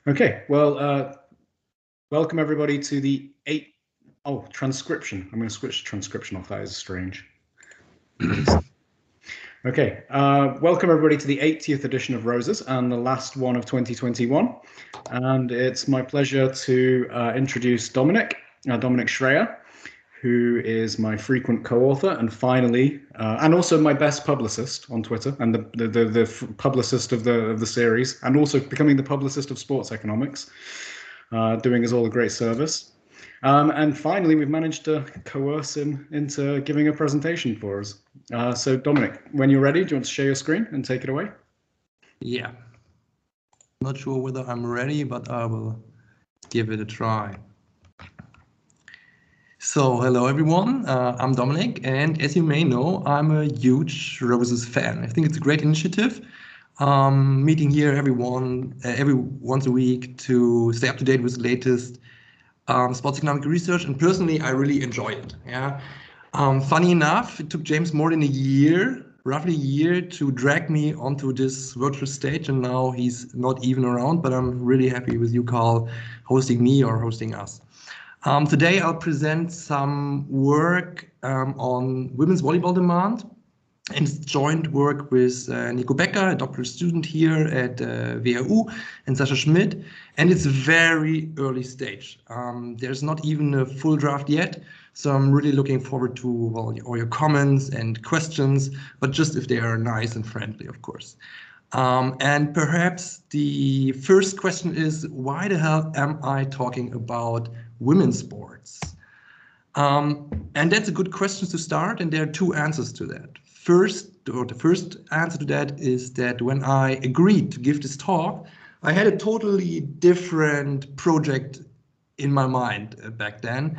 Okay, well, welcome everybody to the transcription. I'm going to switch transcription off. That is strange. Okay, welcome everybody to the 80th edition of Roses and the last one of 2021. And it's my pleasure to introduce Dominik Schreyer, who is my frequent co-author and finally, and also my best publicist on Twitter and the publicist of the series, and also becoming the publicist of Sports Economics, doing us all a great service. And finally, we've managed to coerce him into giving a presentation for us. So Dominik, when you're ready, do you want to share your screen and take it away? Yeah. Not sure whether I'm ready, but I will give it a try. So, hello everyone, I'm Dominik, and as you may know, I'm a huge Roses fan. I think it's a great initiative, meeting here every once a week to stay up to date with the latest sports economic research, and personally, I really enjoy it. Yeah. Funny enough, it took James more than roughly a year, to drag me onto this virtual stage, and now he's not even around, but I'm really happy with you, Carl, hosting me or hosting us. Today I'll present some work on women's volleyball demand, and it's joint work with Nico Becker, a doctoral student here at WHU, and Sascha Schmidt, and it's very early stage. There's not even a full draft yet, so I'm really looking forward to all your comments and questions, but just if they are nice and friendly, of course. And perhaps the first question is, why the hell am I talking about women's sports? And that's a good question to start, and there are two answers to that. The first answer to that is that when I agreed to give this talk, I had a totally different project in my mind back then.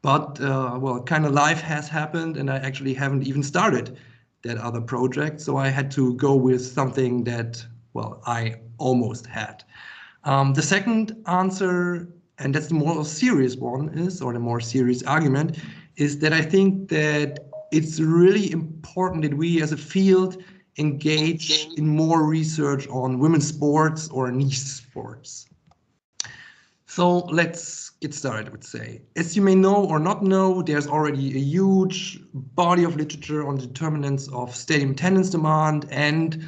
But, well, kind of life has happened, and I actually haven't even started that other project. So I had to go with something that, well, I almost had. The second answer, and that's the more serious one, or the more serious argument, is that I think that it's really important that we as a field engage in more research on women's sports or niche sports. So let's get started, I would say. As you may know or not know, there's already a huge body of literature on determinants of stadium attendance demand, and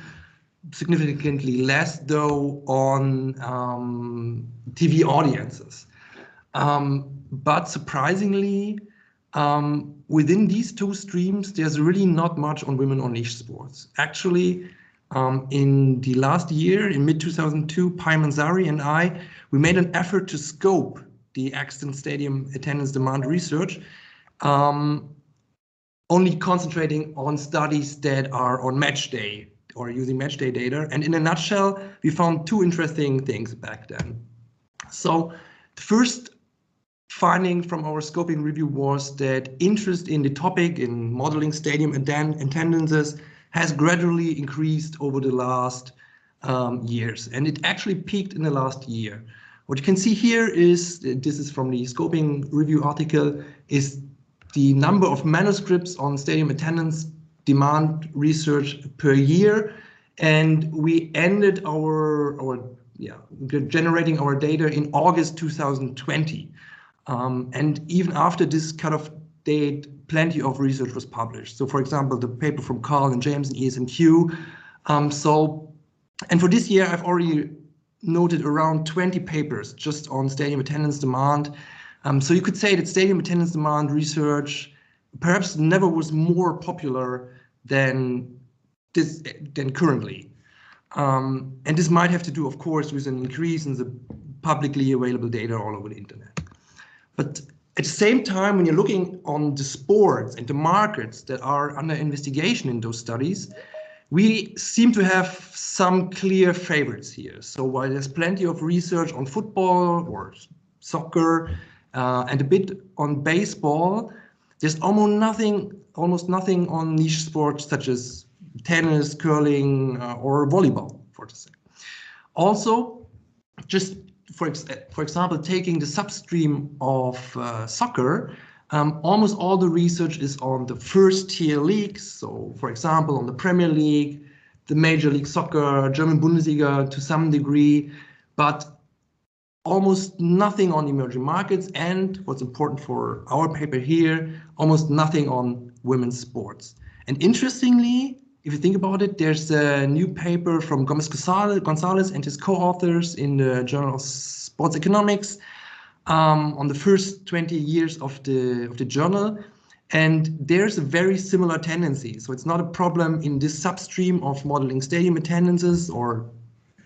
significantly less, though, on TV audiences. But surprisingly, within these two streams, there's really not much on women or niche sports. Actually, in the last year, in mid-2002, Pai Manzari and we made an effort to scope the extant stadium attendance demand research, only concentrating on studies that are on match day or using match day data. And in a nutshell, we found two interesting things back then. So the first finding from our scoping review was that interest in the topic in modeling stadium attendances has gradually increased over the last years, and it actually peaked in the last year. What you can see here is, this is from the scoping review article, is the number of manuscripts on stadium attendance demand research per year, and we ended generating our data in August 2020. And even after this cutoff date, plenty of research was published. So, for example, the paper from Carl and James in ESNQ. And for this year, I've already noted around 20 papers just on stadium attendance demand. So you could say that stadium attendance demand research perhaps never was more popular than currently. And this might have to do, of course, with an increase in the publicly available data all over the internet. But at the same time, when you're looking on the sports and the markets that are under investigation in those studies, we seem to have some clear favorites here. So while there's plenty of research on football or soccer and a bit on baseball, there's almost nothing on niche sports such as tennis, curling, or volleyball, for to say. Also, just for example, taking the substream of soccer, almost all the research is on the first tier leagues. So, for example, on the Premier League, the Major League Soccer, German Bundesliga to some degree. But almost nothing on emerging markets, and what's important for our paper here, almost nothing on women's sports. And interestingly, if you think about it, there's a new paper from Gomez Gonzalez and his co-authors in the Journal of Sports Economics on the first 20 years of the journal. And there's a very similar tendency. So it's not a problem in this substream of modeling stadium attendances or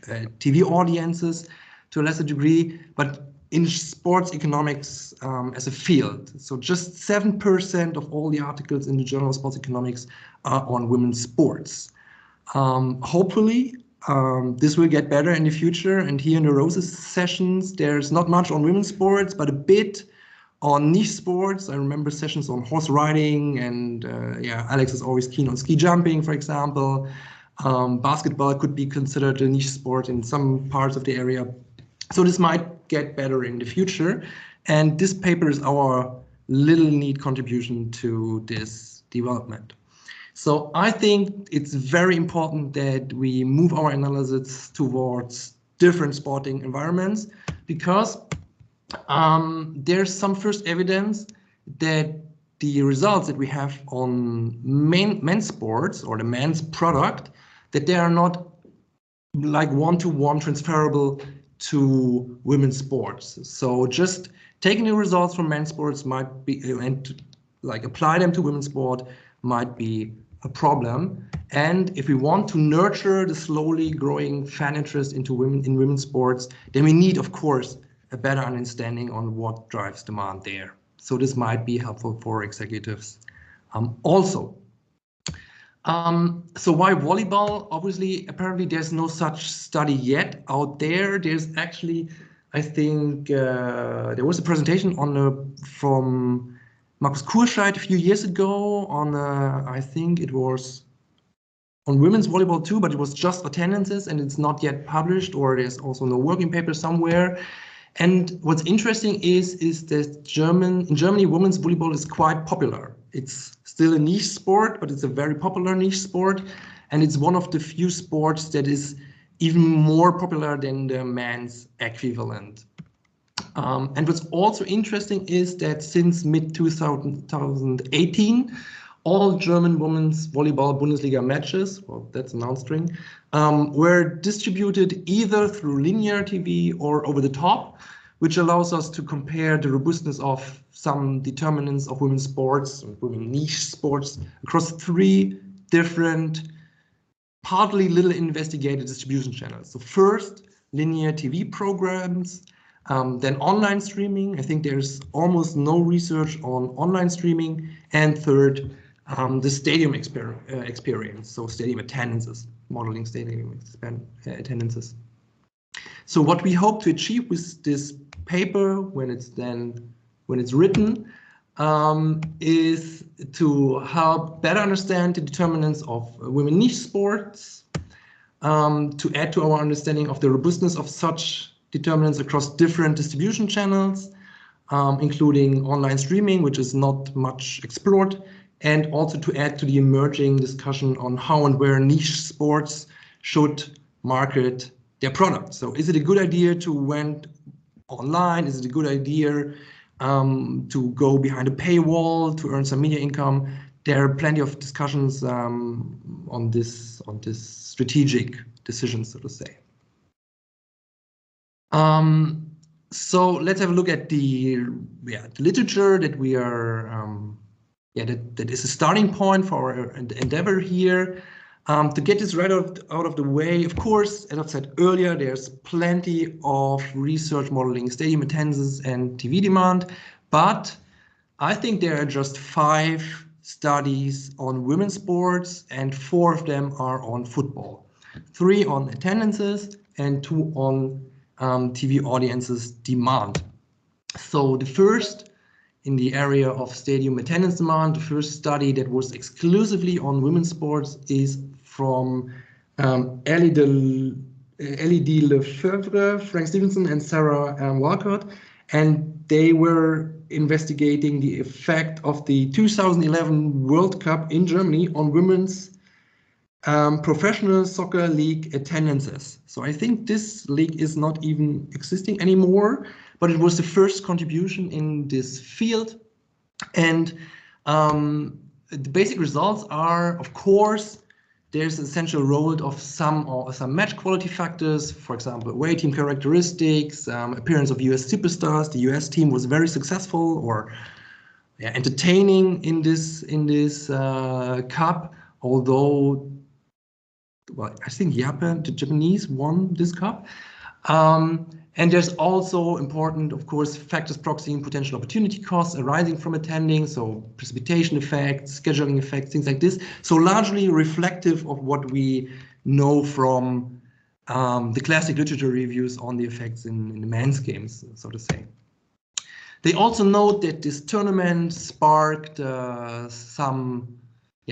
TV audiences to a lesser degree, but in sports economics as a field. So just 7% of all the articles in the Journal of Sports Economics are on women's sports. Hopefully, this will get better in the future. And here in the Roses sessions, there's not much on women's sports, but a bit on niche sports. I remember sessions on horse riding, and yeah, Alex is always keen on ski jumping, for example. Basketball could be considered a niche sport in some parts of the area. So this might get better in the future. And this paper is our little neat contribution to this development. So I think it's very important that we move our analysis towards different sporting environments, because there's some first evidence that the results that we have on men's sports or the men's product, that they are not like one-to-one transferable to women's sports. So just taking the results from men's sports might be, and like apply them to women's sport might be a problem. And if we want to nurture the slowly growing fan interest into women's sports, then we need, of course, a better understanding on what drives demand there. So this might be helpful for executives also. So why volleyball? Obviously, apparently there's no such study yet out there. There's actually, I think, there was a presentation on from Markus Kurscheid a few years ago on, I think it was on women's volleyball too, but it was just attendances and it's not yet published, or there's also no working paper somewhere. And what's interesting is that in Germany, women's volleyball is quite popular. It's still a niche sport, but it's a very popular niche sport. And it's one of the few sports that is even more popular than the men's equivalent. And what's also interesting is that since mid-2018, all German women's volleyball Bundesliga matches, well, that's an outstring, were distributed either through linear TV or over the top, which allows us to compare the robustness of some determinants of women's sports, women niche sports, across 3 different, partly little investigated distribution channels. So first, linear TV programs, then online streaming. I think there's almost no research on online streaming. And third, the stadium experience, so stadium attendances, modeling stadium attendances. So what we hope to achieve with this paper, when it's written, is to help better understand the determinants of women niche sports, to add to our understanding of the robustness of such determinants across different distribution channels, including online streaming, which is not much explored, and also to add to the emerging discussion on how and where niche sports should market their products. So is it a good idea to went online? Is it a good idea to go behind a paywall to earn some media income? There are plenty of discussions on this strategic decisions, so to say. So let's have a look at the literature that we are that is a starting point for our endeavor here. To get this right out of the way, of course, as I've said earlier, there's plenty of research modeling stadium attendances and TV demand, but I think there are just 5 studies on women's sports and 4 of them are on football. 3 on attendances and 2 on TV audiences demand. So the first, in the area of stadium attendance demand, the first study that was exclusively on women's sports is from Ellie D. Lefevre, Frank Stevenson, and Sarah Walcott, and they were investigating the effect of the 2011 World Cup in Germany on women's professional soccer league attendances. So I think this league is not even existing anymore, but it was the first contribution in this field. And the basic results are, of course, there's an essential role of some match quality factors, for example, away team characteristics, appearance of US superstars. The US team was very successful or entertaining in this cup, although, well, I think the Japanese won this cup. And there's also important, of course, factors proxying potential opportunity costs arising from attending, so precipitation effects, scheduling effects, things like this. So largely reflective of what we know from the classic literature reviews on the effects in the men's games, so to say. They also note that this tournament sparked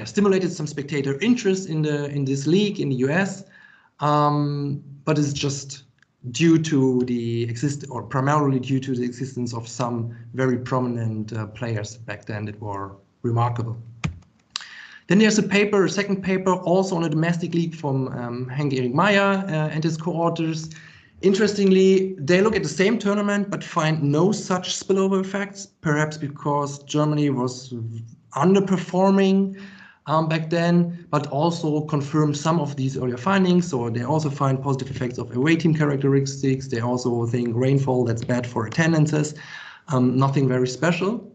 stimulated some spectator interest in this league in the US, but it's just due to primarily due to the existence of some very prominent players back then that were remarkable. Then there's a second paper, also on a domestic league from Henk-Erik Meyer and his co-authors. Interestingly, they look at the same tournament but find no such spillover effects, perhaps because Germany was underperforming back then, but also confirm some of these earlier findings. So they also find positive effects of away team characteristics. They also think rainfall, that's bad for attendances. Nothing very special.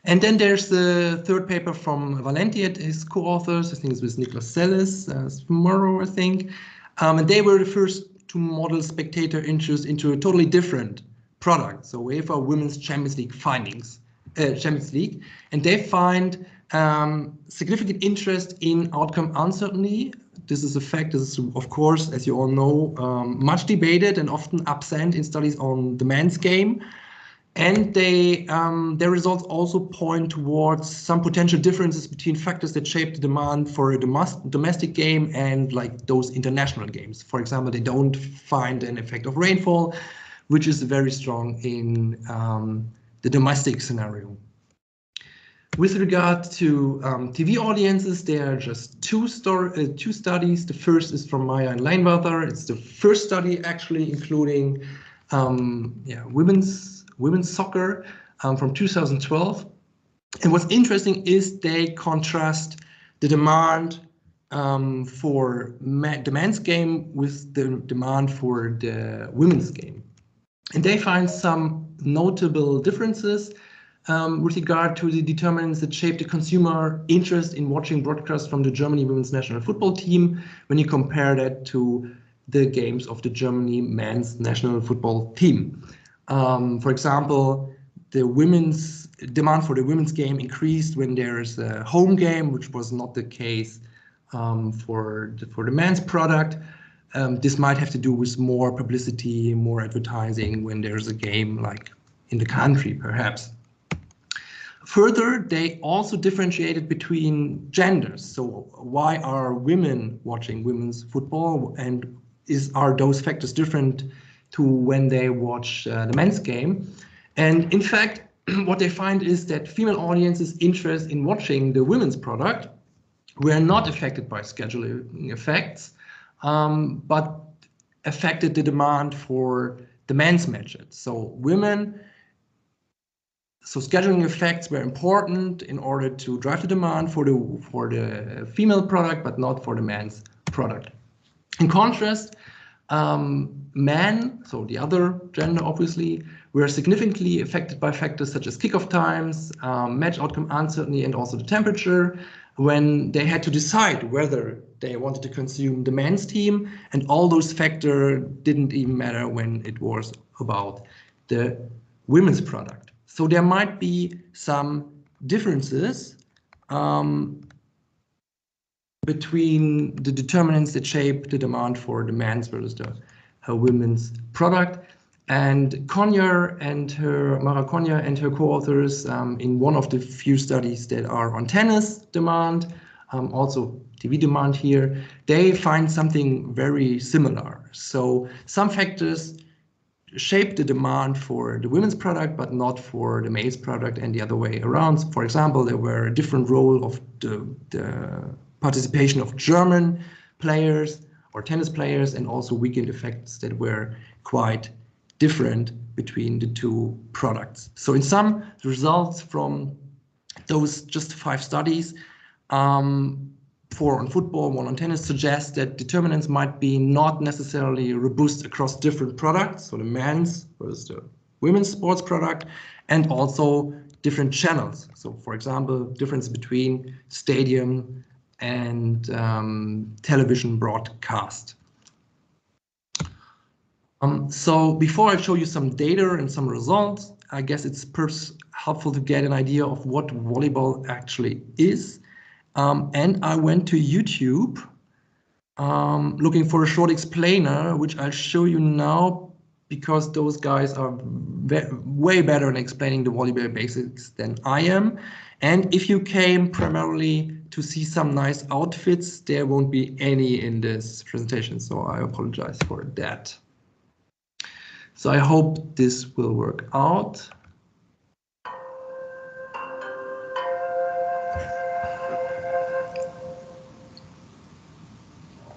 And then there's the third paper from Valenti and his co-authors. I think it's with Niklas Selles tomorrow, I think. And they were the first to model spectator interest into a totally different product. So UEFA Women's Champions League Champions League, and they find significant interest in outcome uncertainty. This is a fact. This is, of course, as you all know, much debated and often absent in studies on the men's game. And their results also point towards some potential differences between factors that shape the demand for a domestic game and like those international games. For example, they don't find an effect of rainfall, which is very strong in the domestic scenario. With regard to TV audiences, there are just two studies. The first is from Meyer and Leinwerther. It's the first study actually including women's soccer from 2012. And what's interesting is they contrast the demand for the men's game with the demand for the women's game. And they find some notable differences with regard to the determinants that shape the consumer interest in watching broadcasts from the Germany women's national football team when you compare that to the games of the Germany men's national football team. For example, the women's demand for the women's game increased when there's a home game, which was not the case for the men's product. This might have to do with more publicity, more advertising when there's a game like in the country, perhaps. Further, they also differentiated between genders. So why are women watching women's football, and are those factors different to when they watch the men's game? And in fact, what they find is that female audiences' interest in watching the women's product were not affected by scheduling effects, but affected the demand for the men's matches. So scheduling effects were important in order to drive the demand for the female product, but not for the men's product. In contrast, men, so the other gender obviously, were significantly affected by factors such as kickoff times, match outcome uncertainty, and also the temperature when they had to decide whether they wanted to consume the men's team, and all those factors didn't even matter when it was about the women's product. So there might be some differences between the determinants that shape the demand for the men's versus the women's product. And Mara Konyer and her co-authors in one of the few studies that are on tennis demand, also TV demand here, they find something very similar. So some factors shape the demand for the women's product, but not for the male's product, and the other way around. For example, there were a different role of the participation of German players or tennis players, and also weekend effects that were quite different between the two products. So in sum, the results from those just 5 studies, 4 on football, 1 on tennis, suggest that determinants might be not necessarily robust across different products, so the men's versus the women's sports product, and also different channels. So for example, difference between stadium and television broadcast. So before I show you some data and some results, I guess it's perhaps helpful to get an idea of what volleyball actually is. And I went to YouTube looking for a short explainer, which I'll show you now, because those guys are way better in explaining the volleyball basics than I am. And if you came primarily to see some nice outfits, there won't be any in this presentation, so I apologize for that. So I hope this will work out.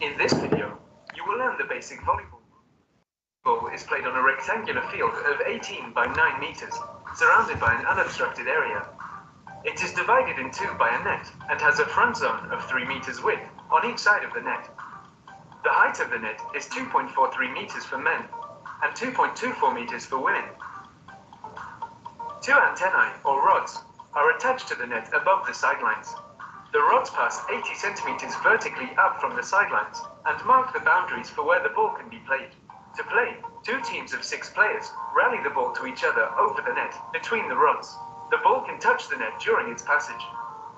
In this video, you will learn the basic volleyball. Volleyball is played on a rectangular field of 18 by 9 meters, surrounded by an unobstructed area. It is divided in 2 by a net and has a front zone of 3 meters width on each side of the net. The height of the net is 2.43 meters for men and 2.24 meters for women. 2 antennae, or rods, are attached to the net above the sidelines. The rods pass 80 centimeters vertically up from the sidelines and mark the boundaries for where the ball can be played. To play, 2 teams of 6 players rally the ball to each other over the net between the rods. The ball can touch the net during its passage.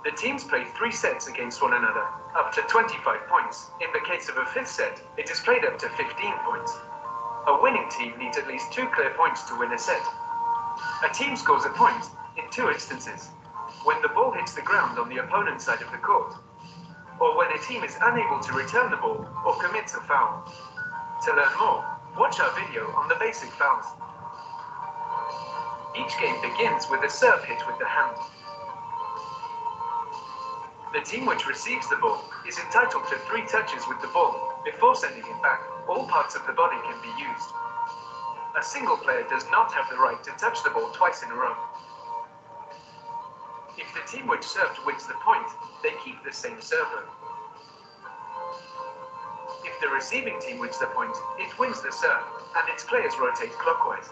The teams play 3 sets against one another, up to 25 points. In the case of a 5th set, it is played up to 15 points. A winning team needs at least 2 clear points to win a set. A team scores a point in 2 instances: when the ball hits the ground on the opponent's side of the court, or when a team is unable to return the ball or commits a foul. To learn more, watch our video on the basic fouls. Each game begins with a serve hit with the hand. The team which receives the ball is entitled to 3 touches with the ball before sending it back. All parts of the body can be used. A single player does not have the right to touch the ball twice in a row. If the team which served wins the point, they keep the same server. If the receiving team wins the point, it wins the serve, and its players rotate clockwise.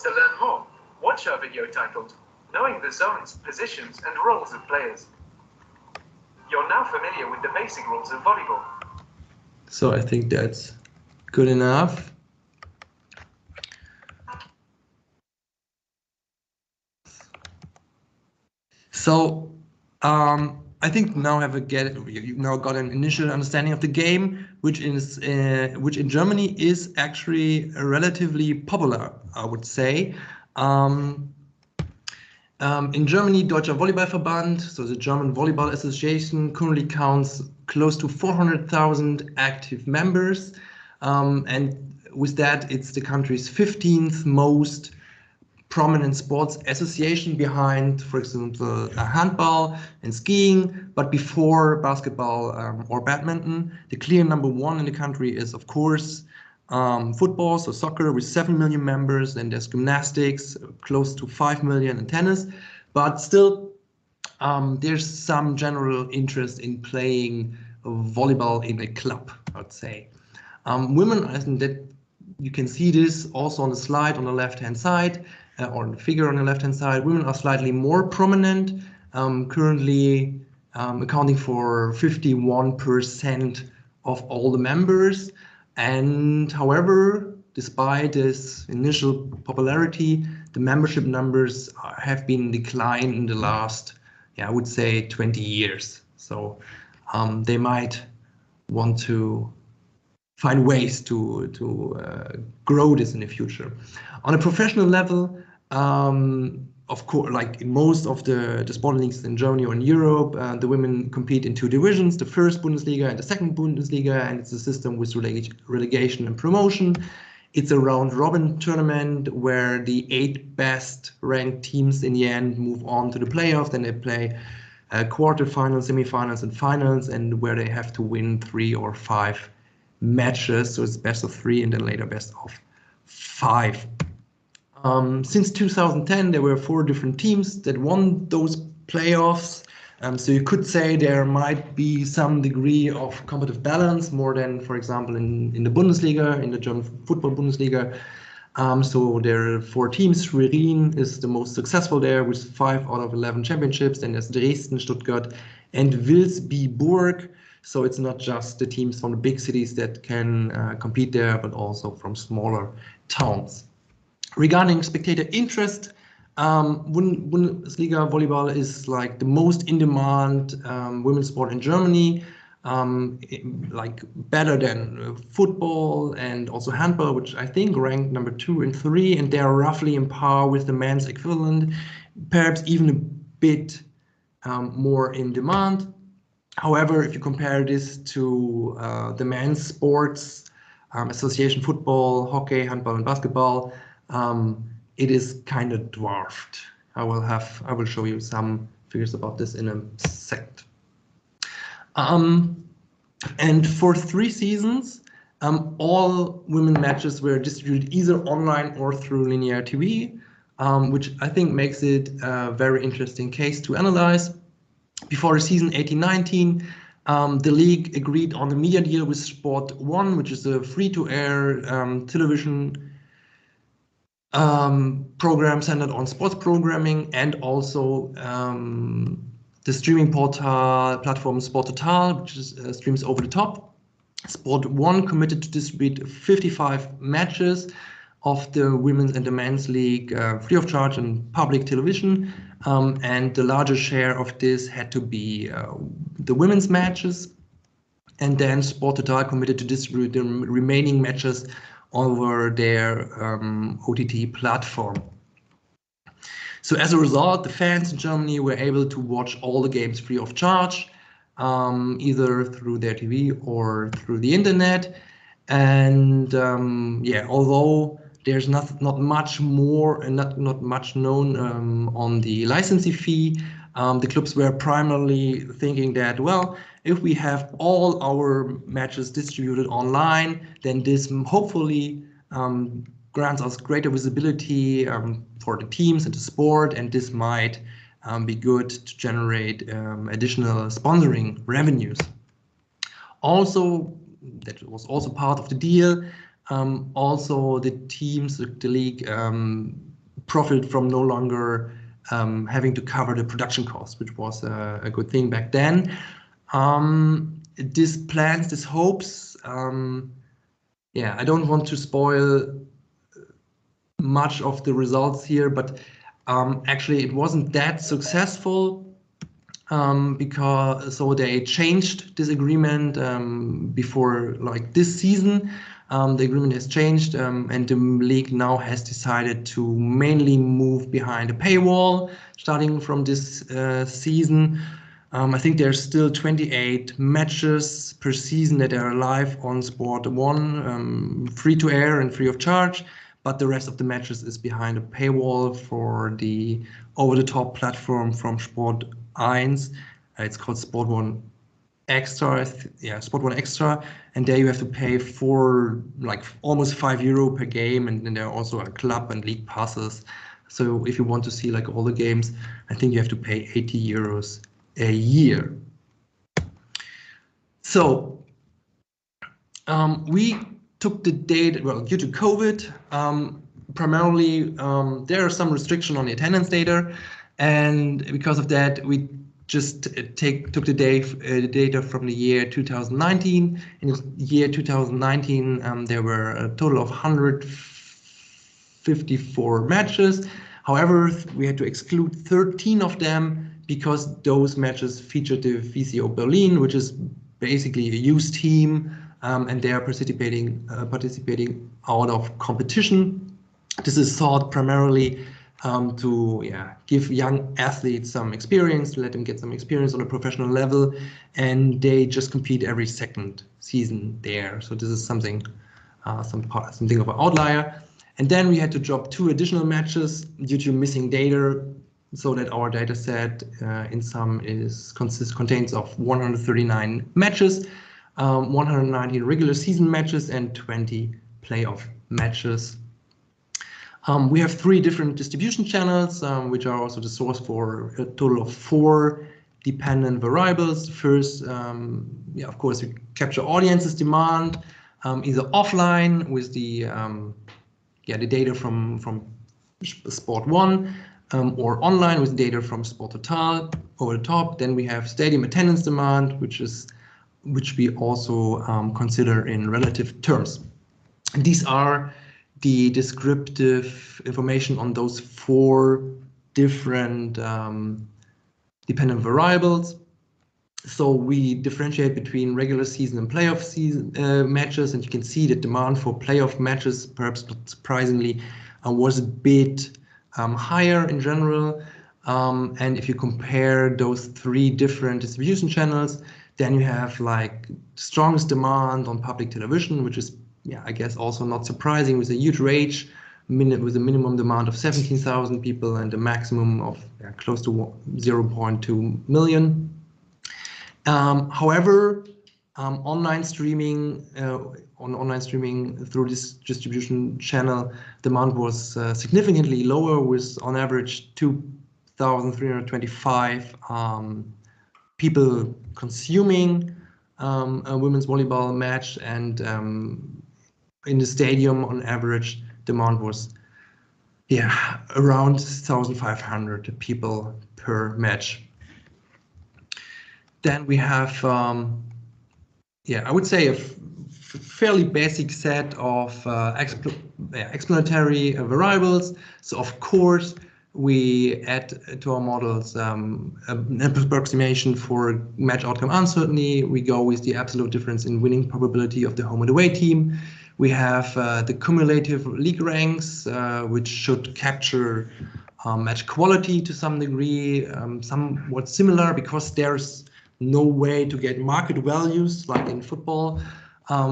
To learn more, watch our video titled Knowing the Zones, Positions and Roles of Players. You're now familiar with the basic rules of volleyball. So I think that's good enough. So I think now you now got an initial understanding of the game, which in Germany is actually relatively popular, I would say. In Germany, Deutscher Volleyballverband, so the German Volleyball Association, currently counts close to 400,000 active members. And with that, it's the country's 15th most prominent sports association behind, for example, handball and skiing, but before basketball or badminton. The clear #1 in the country is, of course, football, so soccer, with 7 million members, and there's gymnastics, close to 5 million, and tennis. But still, there's some general interest in playing volleyball in a club, I'd say. Women, I think that you can see this also on the slide on the left-hand side, or in the figure on the left-hand side. Women are slightly more prominent, currently accounting for 51% of all the members. And however, despite this initial popularity, the membership numbers have been in decline in the last, I would say, 20 years. So they might want to find ways to grow this in the future. On a professional level, of course, like in most of the sport leagues in Germany or in Europe, the women compete in 2 divisions, the first Bundesliga and the second Bundesliga, and it's a system with relegation and promotion. It's a round-robin tournament where the 8 best ranked teams in the end move on to the playoff. Then they play quarterfinals, semifinals, and finals, and where they have to win 3 or 5 matches. So it's best of 3 and then later best of 5. Since 2010, there were 4 different teams that won those playoffs. So you could say there might be some degree of competitive balance, more than, for example, in the Bundesliga, in the German football Bundesliga. So there are 4 teams. Schwerin is the most successful there with 5 out of 11 championships. Then there's Dresden, Stuttgart, and Vilsbiburg. So it's not just the teams from the big cities that can compete there, but also from smaller towns. Regarding spectator interest, Bundesliga volleyball is like the most in-demand women's sport in Germany, like better than football and also handball, which I think ranked number 2 and 3, and they are roughly in par with the men's equivalent, perhaps even a bit more in demand. However, if you compare this to the men's sports, association football, hockey, handball, and basketball, it is kind of dwarfed. I will show you some figures about this in a second. And for 3 seasons, all women matches were distributed either online or through linear TV, which I think makes it a very interesting case to analyze. Before the season 18-19, the league agreed on a media deal with Sport 1, which is a free-to-air television program centered on sports programming, and also the streaming platform Sport Total, which is, streams over the top. Sport 1 committed to distribute 55 matches of the women's and the men's league free of charge on public television, and the larger share of this had to be the women's matches. And then Sport Total committed to distribute the remaining matches over their OTT platform. So as a result, the fans in Germany were able to watch all the games free of charge, either through their TV or through the internet. And yeah, although there's not much more and not much known on the licensing fee, the clubs were primarily thinking that, well, if we have all our matches distributed online, then this hopefully grants us greater visibility for the teams and the sport, and this might be good to generate additional sponsoring revenues. Also, that was also part of the deal. Also, the teams, the league, profited from no longer having to cover the production costs, which was a good thing back then. These plans, these hopes, yeah, I don't want to spoil much of the results here, but actually it wasn't that successful, because so they changed this agreement before like this season. The agreement has changed, and the league now has decided to mainly move behind a paywall starting from this season. I think there's still 28 matches per season that are live on Sport 1, free to air and free of charge, but the rest of the matches is behind a paywall for the over-the-top platform from Sport 1. It's called Sport 1 Extra, yeah, Sport 1 Extra, and there you have to pay for like almost €5 per game, and then there are also a club and league passes. So if you want to see like all the games, I think you have to pay €80 a year. So we took the data, well, due to COVID, primarily there are some restriction on the attendance data, and because of that, we just took the data from the year 2019. In the year 2019, there were a total of 154 matches. However, we had to exclude 13 of them because those matches featured the VCO Berlin, which is basically a youth team, and they are participating out of competition. This is thought primarily to give young athletes some experience, to let them get some experience on a professional level, and they just compete every second season there. So this is something of an outlier. And then we had to drop 2 additional matches due to missing data so that our data set in sum contains of 139 matches, 119 regular season matches, and 20 playoff matches. We have 3 different distribution channels, which are also the source for a total of 4 dependent variables. First, of course, we capture audiences demand, either offline with the data from Sport 1, or online with data from Sport Total over the top. Then we have stadium attendance demand, which we also consider in relative terms. And these are the descriptive information on those 4 different dependent variables. So we differentiate between regular season and playoff season matches, and you can see that demand for playoff matches, perhaps not surprisingly, was a bit higher in general. And if you compare those 3 different distribution channels, then you have like strongest demand on public television, which is, I guess also not surprising, with a huge reach, with a minimum demand of 17,000 people and a maximum of close to 0.2 million. However, online streaming through this distribution channel, demand was significantly lower, with on average 2,325 people consuming a women's volleyball match, and in the stadium on average demand was around 1,500 people per match. Then we have I would say a fairly basic set of explanatory variables. So of course we add to our models an approximation for match outcome uncertainty. We go with the absolute difference in winning probability of the home and away team. We have the cumulative league ranks, which should capture match quality to some degree, somewhat similar, because there's no way to get market values like in football.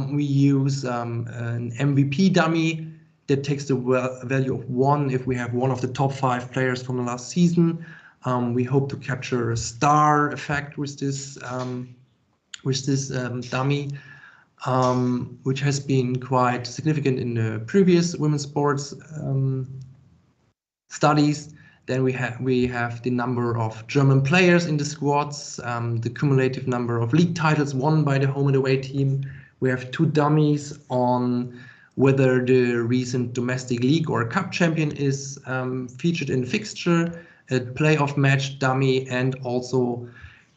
We use an MVP dummy that takes the value of 1 if we have one of the top 5 players from the last season. We hope to capture a star effect with this dummy, which has been quite significant in the previous women's sports studies. Then we have the number of German players in the squads, the cumulative number of league titles won by the home and away team. We have 2 dummies on whether the recent domestic league or cup champion is featured in the fixture, a playoff match dummy, and also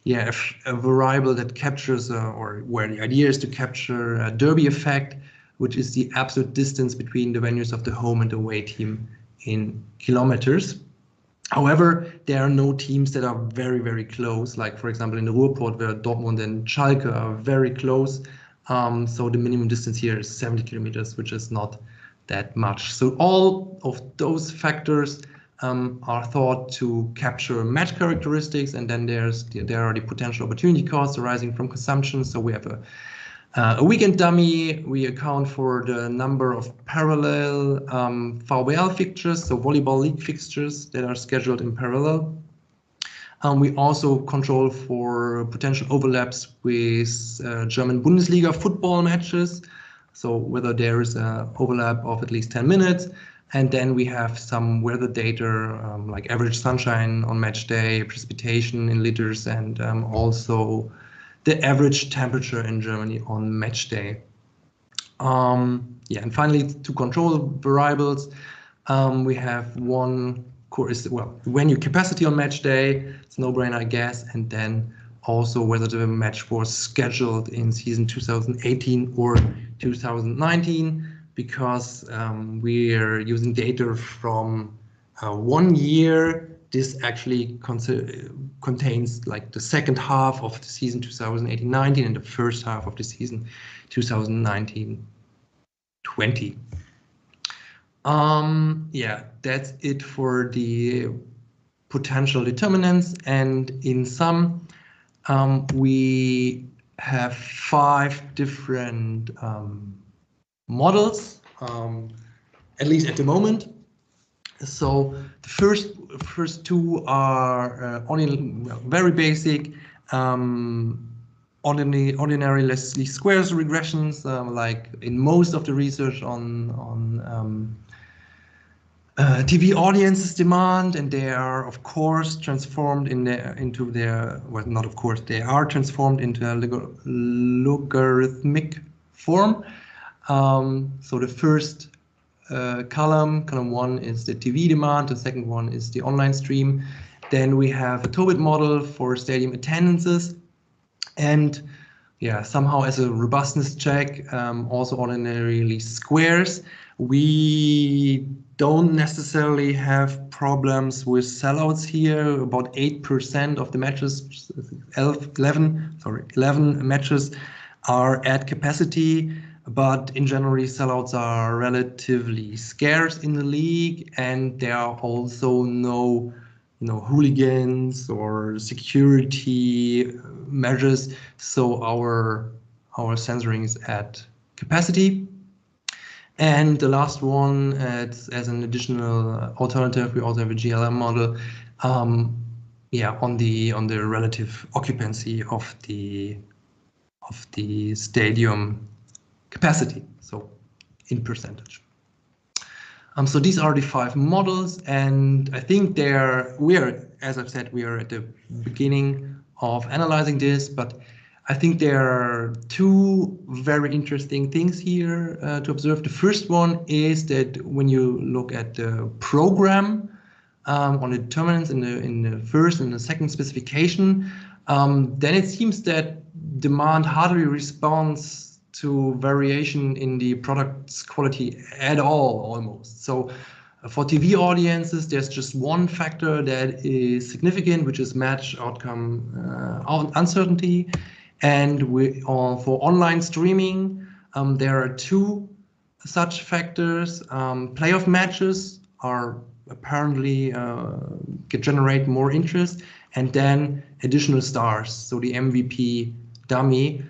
a variable that captures or where the idea is to capture a derby effect, which is the absolute distance between the venues of the home and away team in kilometers. However, there are no teams that are very, very close, like for example in the Ruhrpott, where Dortmund and Schalke are very close. So the minimum distance here is 70 kilometers, which is not that much. So all of those factors are thought to capture match characteristics, and then there are the potential opportunity costs arising from consumption. So we have a weekend dummy. We account for the number of parallel VBL fixtures, so volleyball league fixtures that are scheduled in parallel. We also control for potential overlaps with German Bundesliga football matches, so whether there is an overlap of at least 10 minutes. And then we have some weather data, like average sunshine on match day, precipitation in liters, and also the average temperature in Germany on match day. And finally, to control variables, we have one venue capacity on match day. It's a no-brainer, I guess, and then also whether the match was scheduled in season 2018 or 2019, because we are using data from 1 year. This actually contains like the second half of the season 2018-19 and the first half of the season 2019-20. That's it for the potential determinants, and in sum, we have 5 different models, at least at the moment. So the first two are only very basic, ordinary least squares regressions, like in most of the research on TV audiences demand, and they are of course transformed into their, well, not of course, they are transformed into a logarithmic form. So the first column one is the TV demand, the second one is the online stream. Then we have a Tobit model for stadium attendances, and yeah, somehow as a robustness check, also ordinary least squares. We don't necessarily have problems with sellouts here. About 8% of the matches, 11 matches are at capacity, but in general, sellouts are relatively scarce in the league, and there are also no hooligans or security measures. So our censoring is at capacity. And the last one, as an additional alternative, we also have a GLM model. Yeah, on the relative occupancy of the stadium capacity, so in percentage. So these are the 5 models, and I think as I've said, we are at the beginning of analyzing this, but I think there are 2 very interesting things here to observe. The first one is that when you look at the program on the determinants in the first and the second specification, then it seems that demand hardly responds to variation in the product's quality at all, almost. So for TV audiences, there's just one factor that is significant, which is match outcome uncertainty. And for online streaming, there are 2 such factors. Playoff matches are apparently generate more interest, and then additional stars, so the MVP dummy.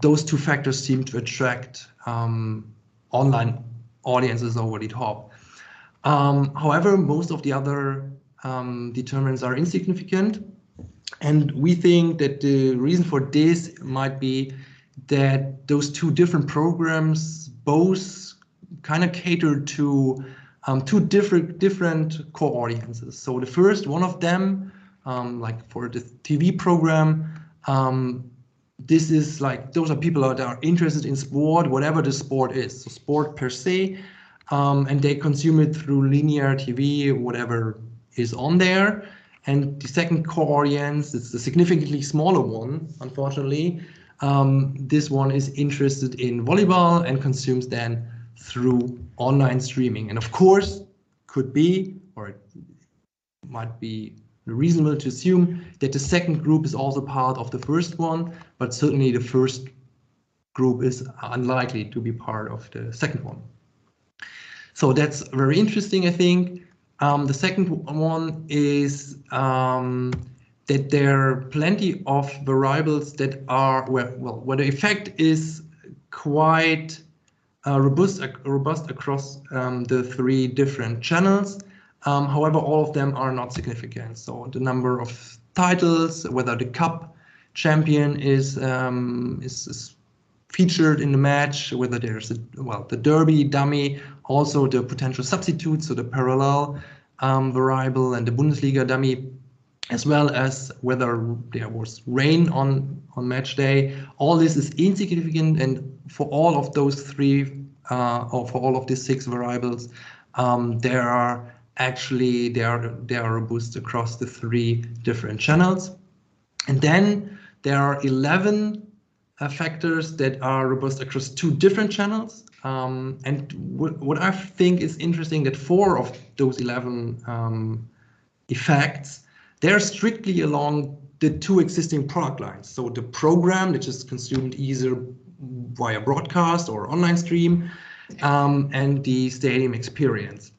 Those 2 factors seem to attract online audiences over the top. However, most of the other determinants are insignificant, and we think that the reason for this might be that those 2 different programs both kind of cater to 2 different core audiences. So the first one of them, like for the TV program, this is like, those are people that are interested in sport, whatever the sport is, so sport per se, and they consume it through linear TV, whatever is on there. And the second core audience, it's a significantly smaller one, unfortunately. This one is interested in volleyball and consumes then through online streaming. And of course, could be, or it might be reasonable to assume that the second group is also part of the first one, but certainly the first group is unlikely to be part of the second one. So that's very interesting, I think. The second one is that there are plenty of variables that are where the effect is quite robust across the 3 different channels. However, all of them are not significant. So the number of titles, whether the cup champion is featured in the match, whether there's the derby dummy, also the potential substitutes, so the parallel variable, and the Bundesliga dummy, as well as whether there was rain on match day. All this is insignificant, and for all of those 3, or for all of these 6 variables, they are robust across the 3 different channels. And then there are 11 factors that are robust across 2 different channels. And what I think is interesting, that 4 of those 11 effects, they're strictly along the 2 existing product lines. So the program, which is consumed either via broadcast or online stream, and the stadium experience.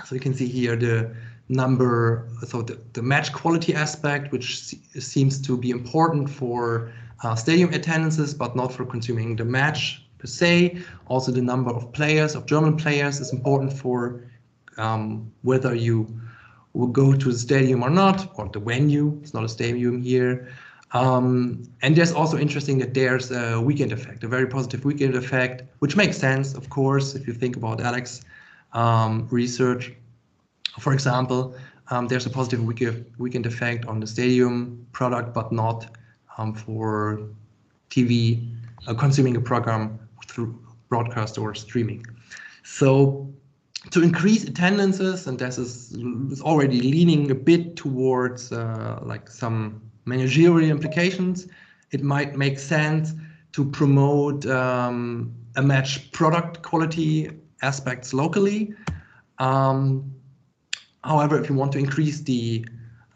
So you can see here the number, so the match quality aspect, which seems to be important for stadium attendances, but not for consuming the match per se. Also the number of players, of German players, is important for whether you will go to the stadium or not, or the venue. It's not a stadium here. And there's also interesting that there's a weekend effect, a very positive weekend effect, which makes sense, of course, if you think about Alex research. For example, there's a positive weekend effect on the stadium product, but not for TV consuming a program through broadcast or streaming. So to increase attendances, and this is already leaning a bit towards like some managerial implications, it might make sense to promote a match product quality aspects locally. However, if you want to increase the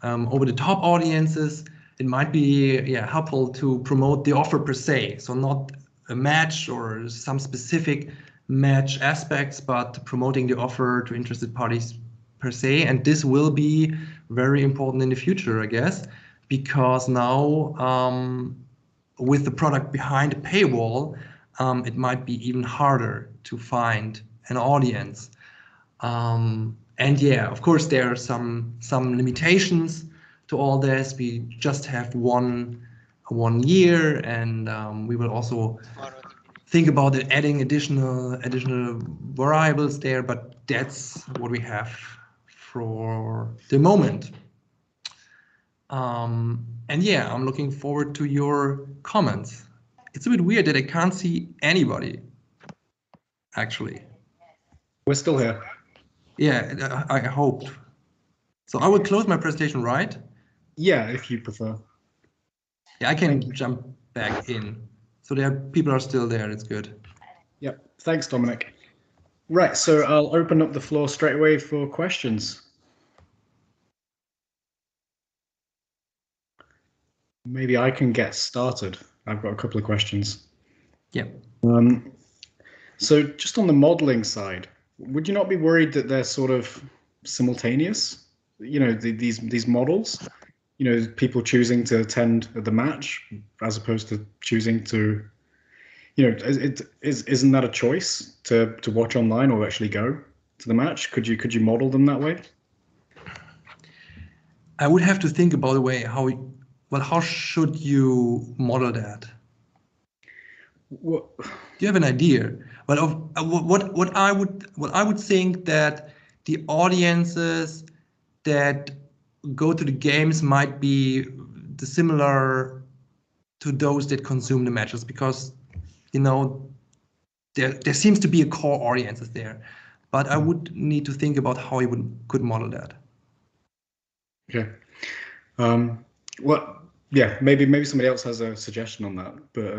over-the-top audiences, it might be helpful to promote the offer per se. So not a match or some specific match aspects, but promoting the offer to interested parties per se. And this will be very important in the future, I guess, because now with the product behind a paywall, it might be even harder to find an audience. And yeah, of course, there are some limitations to all this. We just have one year, and we will also think about it, adding additional variables there. But that's what we have for the moment. And yeah, I'm looking forward to your comments. It's a bit weird that I can't see anybody, actually. We're still here. Yeah, I hoped. So I will close my presentation, right? Yeah, if you prefer. Yeah, I can jump back in. So people are still there. It's good. Yep. Thanks, Dominik. Right, so I'll open up the floor straight away for questions. Maybe I can get started. I've got a couple of questions. Yeah. So just on the modeling side, would you not be worried that they're sort of simultaneous? You know, these models, you know, people choosing to attend the match as opposed to choosing to, you know, isn't that a choice to watch online or actually go to the match? Could you model them that way? I would have to think about the way how should you model that? What? Do you have an idea? Well, what I would think that the audiences that go to the games might be similar to those that consume the matches, because you know there seems to be a core audiences there, but I would need to think about how you could model that. Okay. Well, yeah, maybe somebody else has a suggestion on that, but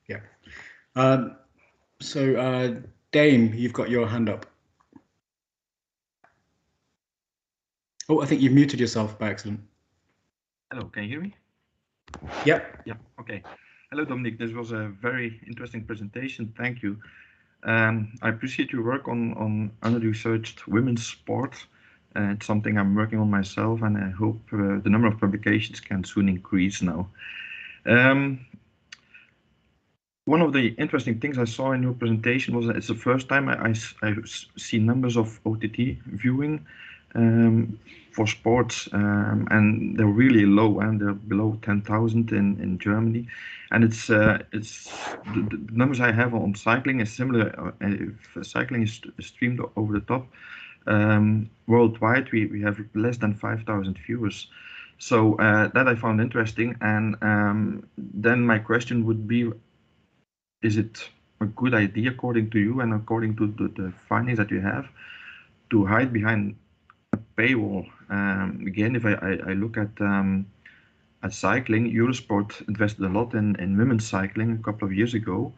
yeah. So Dame, you've got your hand up. Oh, I think you've muted yourself by accident. Hello, can you hear me? Yep. Yeah, okay. Hello, Dominik. This was a very interesting presentation. Thank you. I appreciate your work on under-researched women's sport. It's something I'm working on myself, and I hope the number of publications can soon increase now. One of the interesting things I saw in your presentation was that it's the first time I see numbers of OTT viewing for sports, and they're really low, and they're below 10,000 in Germany. And it's the numbers I have on cycling is similar. If cycling is streamed over the top, worldwide we have less than 5,000 viewers. So that I found interesting. And then my question would be, is it a good idea, according to you and according to the findings that you have, to hide behind a paywall? Again, if I look at cycling, Eurosport invested a lot in women's cycling a couple of years ago,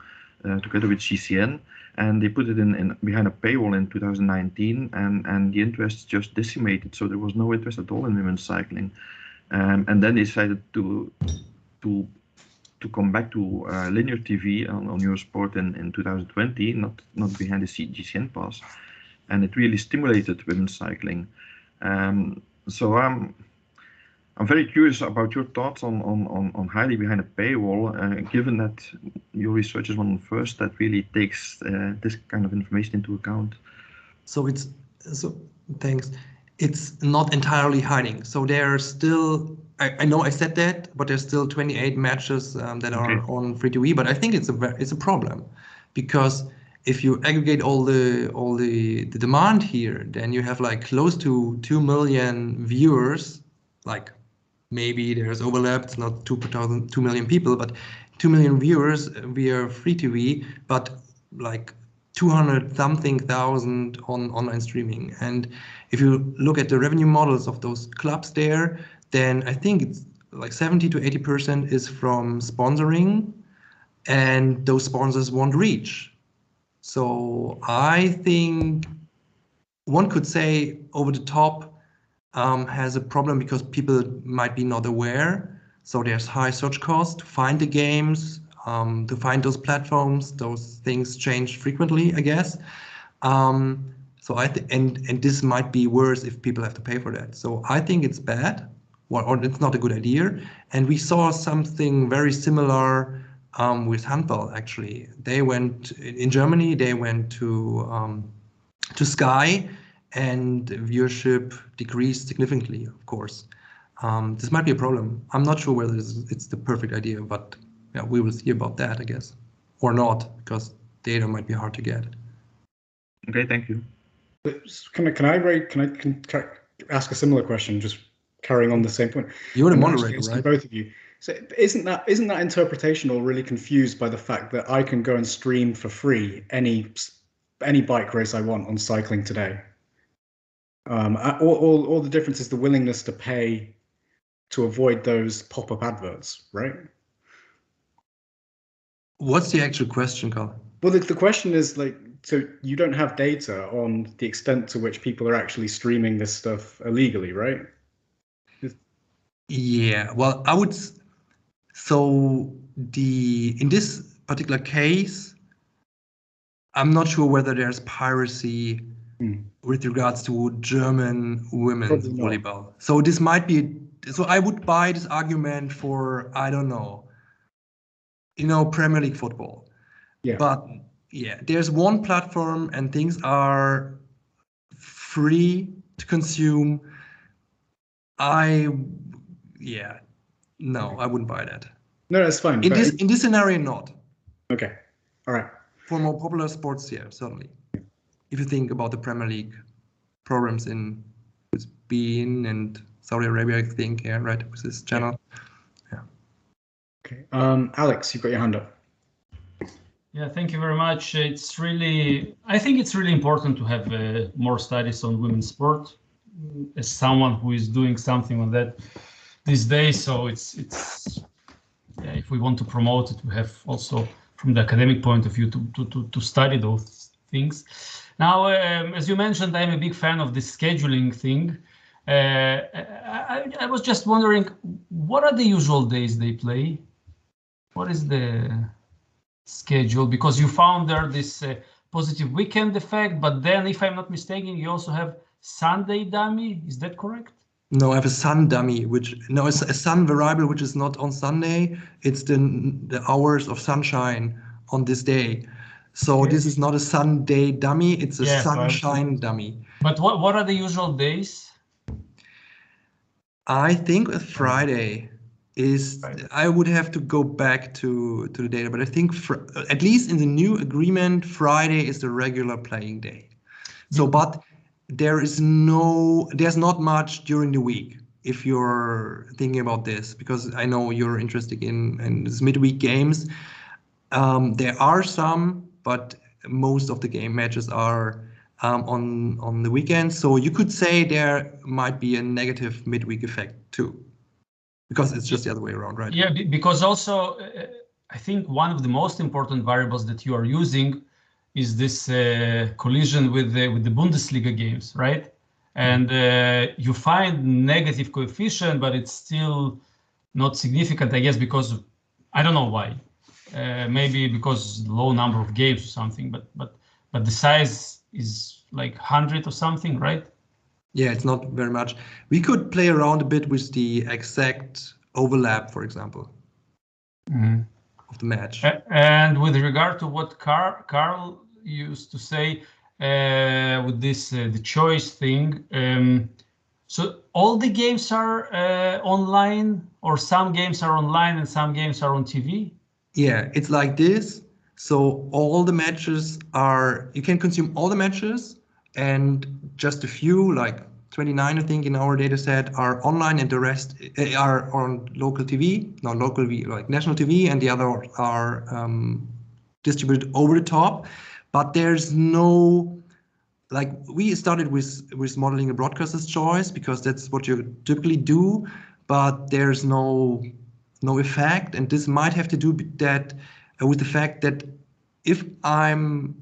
together with GCN, and they put it in behind a paywall in 2019, and the interest just decimated. So there was no interest at all in women's cycling, and then they decided to come back to linear TV on Eurosport in 2020, not behind the GCN pass, and it really stimulated women's cycling. So I'm very curious about your thoughts on hiding behind a paywall, given that your research is one of the first that really takes this kind of information into account. So it's So thanks. It's not entirely hiding. So there are still, I know I said that, but there's still 28 matches that are on free TV. But I think it's a problem, because if you aggregate all the demand here, then you have like close to 2 million viewers. Like maybe there's overlap. It's not 2 million people, but 2 million viewers via free TV. But like 200 something thousand on online streaming. And if you look at the revenue models of those clubs there, then I think it's like 70 to 80% is from sponsoring, and those sponsors won't reach. So I think one could say over the top has a problem because people might be not aware. So there's high search costs to find the games, to find those platforms. Those things change frequently, I guess. So and this might be worse if people have to pay for that. So I think it's bad, or it's not a good idea. And we saw something very similar with handball. Actually, they went in Germany. They went to Sky, and viewership decreased significantly. Of course, this might be a problem. I'm not sure whether it's the perfect idea, but yeah, we will see about that, I guess, or not, because data might be hard to get. Okay, thank you. Can I ask a similar question, just carrying on the same point? You're the moderator, right? Both of you. So isn't that interpretation all really confused by the fact that I can go and stream for free any bike race I want on Cycling Today? All the difference is the willingness to pay to avoid those pop-up adverts, right? What's the actual question, Carl? Well, the question is like, so you don't have data on the extent to which people are actually streaming this stuff illegally, right? Yeah, well, I would. So in this particular case, I'm not sure whether there's piracy with regards to German women's volleyball. So this might be. So I would buy this argument for, I don't know, Premier League football. Yeah. But yeah, there's one platform and things are free to consume. I wouldn't buy that. No, that's fine. In this scenario, not. Okay. All right. For more popular sports, yeah, certainly. If you think about the Premier League programs in beIN and Saudi Arabia, I think, yeah, right, with this channel. Yeah. Okay. Alex, you've got your hand up. Yeah, thank you very much. I think it's really important to have more studies on women's sport. As someone who is doing something on that these days, so it's if we want to promote it, we have also from the academic point of view to study those things. Now, as you mentioned, I'm a big fan of the scheduling thing. I was just wondering, what are the usual days they play? What is the schedule? Because you found there this positive weekend effect, but then, if I'm not mistaken, you also have Sunday dummy. Is that correct? No, I have a sun dummy, it's a sun variable, which is not on Sunday. It's the hours of sunshine on this day. So this is not a Sunday dummy. It's a sunshine dummy. But what are the usual days? I think Friday is. I would have to go back to the data, but I think at least in the new agreement, Friday is the regular playing day. So, but there's not much during the week if you're thinking about this, because I know you're interested in these midweek games. There are some, but most of the game matches are on the weekend. So you could say there might be a negative midweek effect too, because it's just the other way around, right? Yeah, because also I think one of the most important variables that you are using is this collision with the Bundesliga games, right? And you find negative coefficient, but it's still not significant, I guess, because I don't know why. Maybe because low number of games or something, but the size is like 100 or something, right? Yeah, it's not very much. We could play around a bit with the exact overlap, for example, of the match. And with regard to what Carl used to say, with this the choice thing. So all the games are online, or some games are online and some games are on TV? Yeah, it's like this. So all the matches are, you can consume all the matches, and just a few, like 29, I think, in our data set are online, and the rest are on local TV, not local, like national TV, and the other are distributed over the top. But there's no, like, we started with modeling a broadcaster's choice because that's what you typically do, but there's no effect, and this might have to do with the fact that, if I'm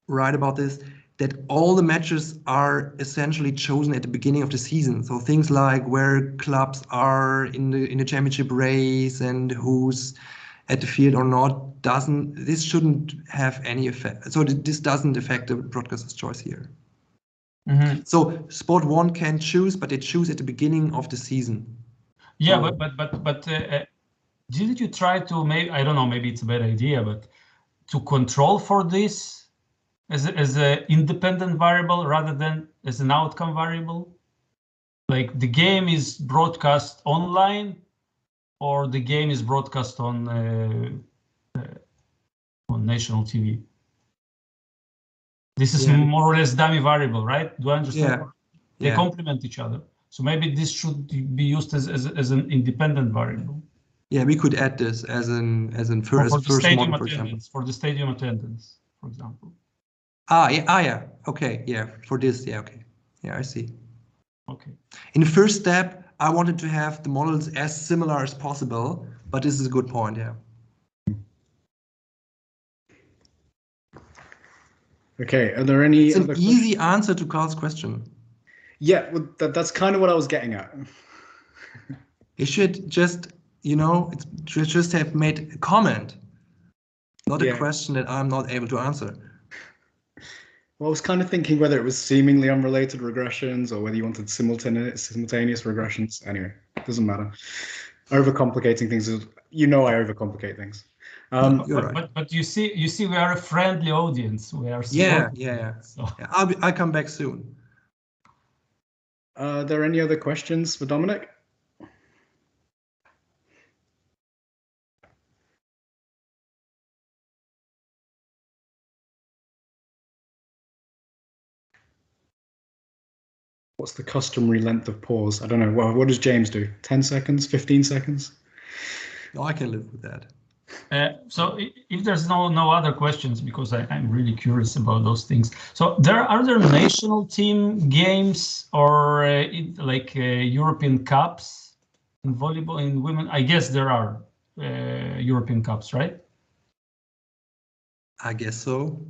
right about this, that all the matches are essentially chosen at the beginning of the season. So things like where clubs are in the championship race and who's at the field or not, this shouldn't have any effect. So this doesn't affect the broadcaster's choice here. Mm-hmm. So Sport 1 can choose, but they choose at the beginning of the season. Yeah, but didn't you try to, maybe, I don't know, maybe it's a bad idea, but to control for this as a independent variable rather than as an outcome variable? Like the game is broadcast online, or the game is broadcast on national TV. This is more or less dummy variable, right? Do I understand? They complement each other. So maybe this should be used as an independent variable. Yeah, we could add this as first model, for example. For the stadium attendance, for example. Yeah. Okay. Yeah. For this. Yeah. Okay. Yeah, I see. Okay. In the first step, I wanted to have the models as similar as possible, but this is a good point. Yeah. Okay. Are there any? It's an easy answer to Carl's question. Yeah, well, that's kind of what I was getting at. You should just, just have made a comment, not a question that I'm not able to answer. Well, I was kind of thinking whether it was seemingly unrelated regressions or whether you wanted simultaneous regressions. Anyway, it doesn't matter. Overcomplicating things is, I overcomplicate things. You're right. But you see, we are a friendly audience. We are. Yeah. So. I'll come back soon. Are there any other questions for Dominik? What's the customary length of pause? I don't know. Well, what does James do? 10 seconds, 15 seconds? No, I can live with that. So if there's no other questions, because I'm really curious about those things. So are there national team games or European Cups in volleyball in women? I guess there are European Cups, right? I guess so.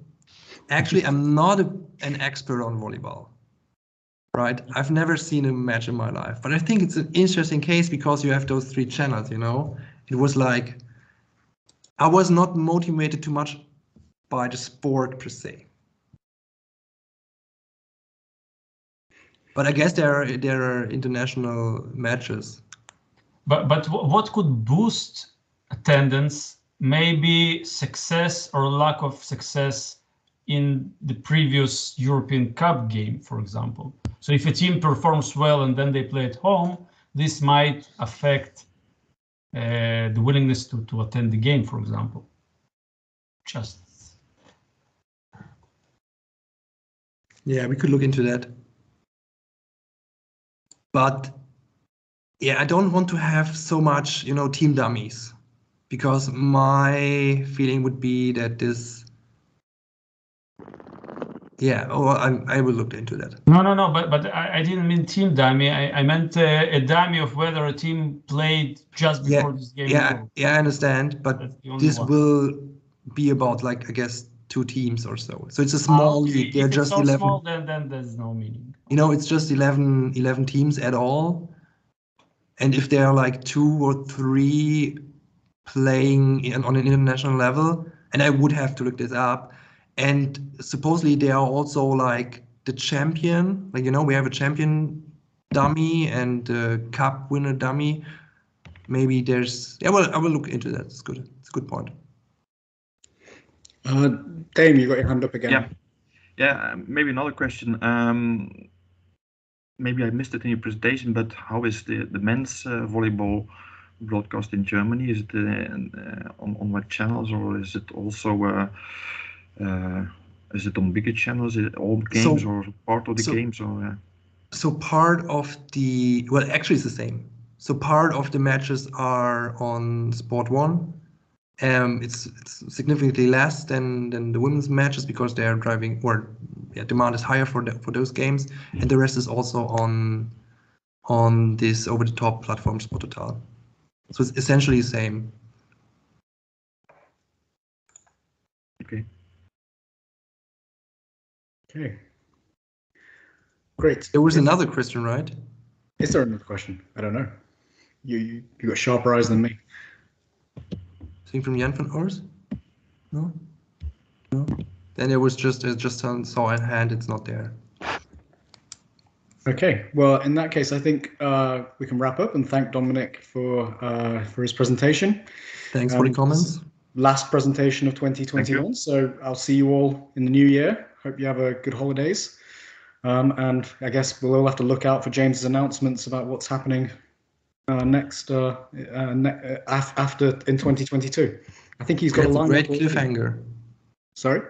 Actually, I'm not an expert on volleyball. Right, I've never seen a match in my life, but I think it's an interesting case because you have those 3 channels. It was like I was not motivated too much by the sport per se, but I guess there are international matches. But what could boost attendance? Maybe success or lack of success in the previous European Cup game, for example. So if a team performs well and then they play at home, this might affect the willingness to attend the game, for example. Yeah, we could look into that. But yeah, I don't want to have so much, team dummies, because my feeling would be that this. Yeah, I will look into that. No, but I didn't mean team dummy. I meant a dummy of whether a team played just before this game. Yeah, I understand, but this will be about, I guess, 2 teams or so. So it's a small league. They're just 11. Small, then there's no meaning. It's just 11 teams at all. And if there are 2 or 3 playing on an international level, and I would have to look this up, and supposedly they are also the champion, we have a champion dummy and a cup winner dummy. Maybe there's, I will look into that. It's good. It's a good point. Dame, you got your hand up again. Yeah, maybe another question. Maybe I missed it in your presentation, but how is the men's volleyball broadcast in Germany? Is it on what channels, or is it also is it on bigger channels? Is it all games or part of the games? Or so part of the actually it's the same. So part of the matches are on Sport 1. It's significantly less than the women's matches because they are driving, or demand is higher for those games, and the rest is also on this over-the-top platform Sport Total. So it's essentially the same. Okay. Okay. Great. There was another question, right? Is there another question? I don't know. You got sharper eyes than me. Thing from Jan van Ors? No. Then it was just saw a hand. It's not there. Okay. Well, in that case, I think we can wrap up and thank Dominik for his presentation. Thanks for the comments. Last presentation of 2021. So I'll see you all in the new year. Hope you have a good holidays. And I guess we'll all have to look out for James's announcements about what's happening next after in 2022. I think he's got a great cliffhanger. Sorry?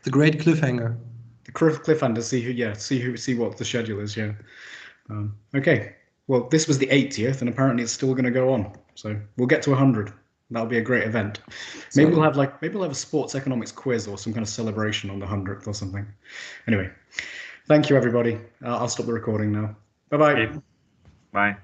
The great cliffhanger. The cliffhanger. See what the schedule is. Yeah. Okay. Well, this was the 80th, and apparently it's still going to go on. So we'll get to 100. That'll be a great event. Maybe we'll have a sports economics quiz or some kind of celebration on the 100th or something. Anyway, thank you everybody. I'll stop the recording now. Bye-bye. Bye.